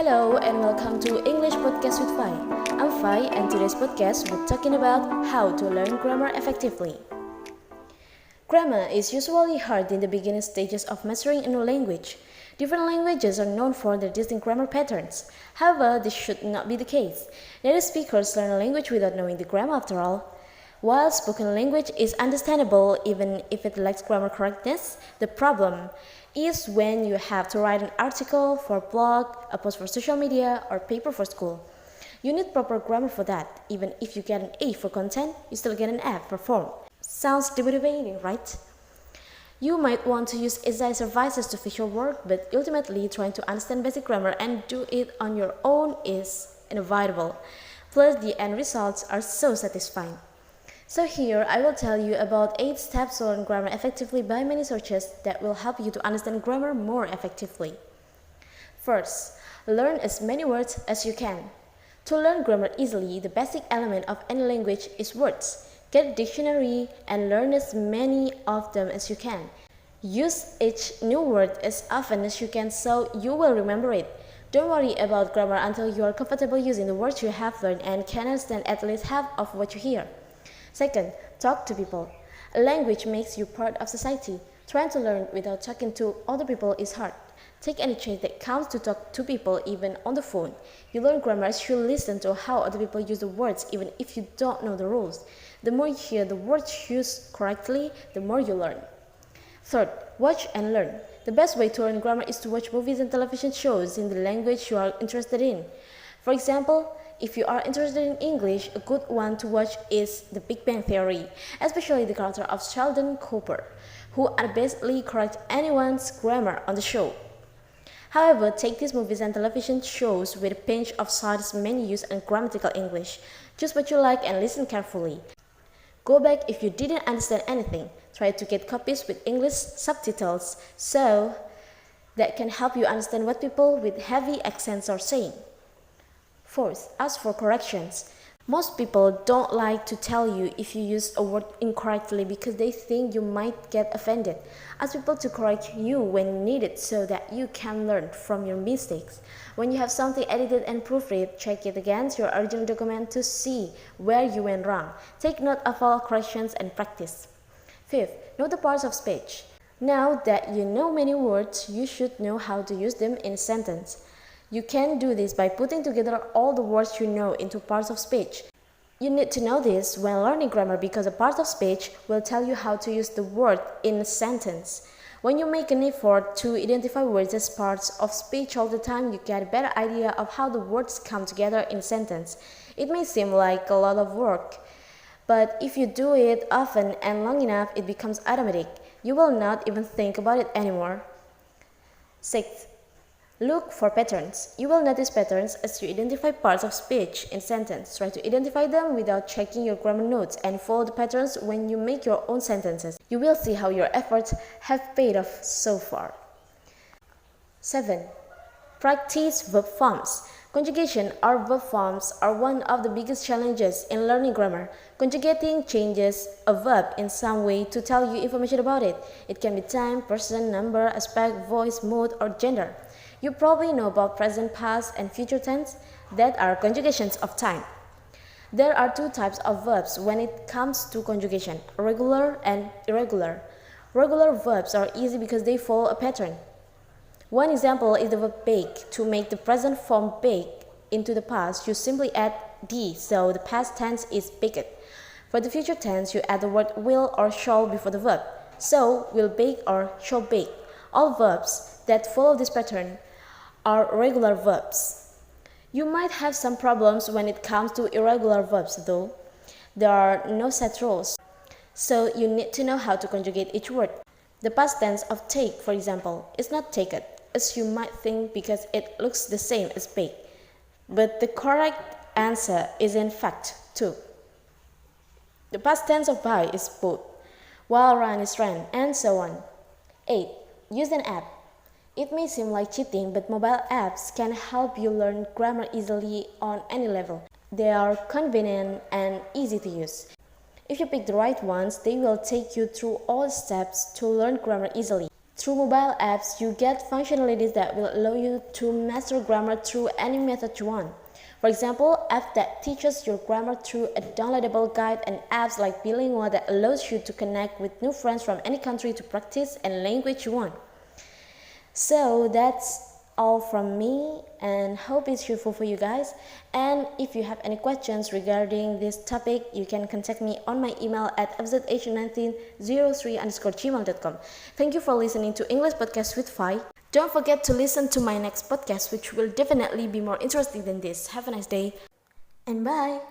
Hello and welcome to English Podcast with Fai. I'm Fai and today's podcast we're talking about how to learn grammar effectively. Grammar is usually hard in the beginning stages of mastering a new language. Different languages are known for their distinct grammar patterns. However, this should not be the case. Native speakers learn a language without knowing the grammar after all. While spoken language is understandable even if it lacks grammar correctness, the problem is when you have to write an article for a blog, a post for social media, or paper for school. You need proper grammar for that. Even if you get an A for content, you still get an F for form. Sounds demotivating, right? You might want to use AI services to fix your work, but ultimately trying to understand basic grammar and do it on your own is inevitable. Plus, the end results are so satisfying. So here I will tell you about 8 steps to learn grammar effectively by many sources that will help you to understand grammar more effectively. First, learn as many words as you can. To learn grammar easily, the basic element of any language is words. Get a dictionary and learn as many of them as you can. Use each new word as often as you can so you will remember it. Don't worry about grammar until you are comfortable using the words you have learned and can understand at least half of what you hear. Second, talk to people. A language makes you part of society. Trying to learn without talking to other people is hard. Take any chance that counts to talk to people even on the phone. You learn grammar as you listen to how other people use the words even if you don't know the rules. The more you hear the words used correctly, the more you learn. Third, watch and learn. The best way to learn grammar is to watch movies and television shows in the language you are interested in. For example, if you are interested in English, a good one to watch is The Big Bang Theory, especially the character of Sheldon Cooper, who unabashedly corrects anyone's grammar on the show. However, take these movies and television shows with a pinch of salt as many use ungrammatical English. Choose what you like and listen carefully. Go back if you didn't understand anything. Try to get copies with English subtitles so that can help you understand what people with heavy accents are saying. Fourth, ask for corrections. Most people don't like to tell you if you use a word incorrectly because they think you might get offended. Ask people to correct you when needed so that you can learn from your mistakes. When you have something edited and proofread, check it against your original document to see where you went wrong. Take note of all corrections and practice. Fifth, know the parts of speech. Now that you know many words, you should know how to use them in a sentence. You can do this by putting together all the words you know into parts of speech. You need to know this when learning grammar because a part of speech will tell you how to use the word in a sentence. When you make an effort to identify words as parts of speech all the time, you get a better idea of how the words come together in a sentence. It may seem like a lot of work, but if you do it often and long enough, it becomes automatic. You will not even think about it anymore. Sixth, look for patterns. You will notice patterns as you identify parts of speech in sentence. Try to identify them without checking your grammar notes and follow the patterns when you make your own sentences. You will see how your efforts have paid off so far. 7. Practice verb forms. Conjugation or verb forms are one of the biggest challenges in learning grammar. Conjugating changes a verb in some way to tell you information about it. It can be time, person, number, aspect, voice, mood, or gender. You probably know about present, past, and future tense that are conjugations of time. There are 2 types of verbs when it comes to conjugation, regular and irregular. Regular verbs are easy because they follow a pattern. One example is the verb bake. To make the present form bake into the past, you simply add d, so the past tense is baked. For the future tense, you add the word will or shall before the verb, so will bake or shall bake. All verbs that follow this pattern are regular verbs. You might have some problems when it comes to irregular verbs though. There are no set rules, so you need to know how to conjugate each word. The past tense of take, for example, is not taked, as you might think because it looks the same as bake. But the correct answer is in fact to. The past tense of buy is bought, while run is ran, and so on. 8. Use an app. It may seem like cheating, but mobile apps can help you learn grammar easily on any level. They are convenient and easy to use. If you pick the right ones, they will take you through all steps to learn grammar easily. Through mobile apps, you get functionalities that will allow you to master grammar through any method you want. For example, apps that teaches your grammar through a downloadable guide and apps like Bilingual that allows you to connect with new friends from any country to practice any language you want. So that's all from me and hope it's useful for you guys. And if you have any questions regarding this topic, you can contact me on my email at fzh1903@gmail.com. Thank you for listening to English Podcast with Fai. Don't forget to listen to my next podcast, which will definitely be more interesting than this. Have a nice day and bye.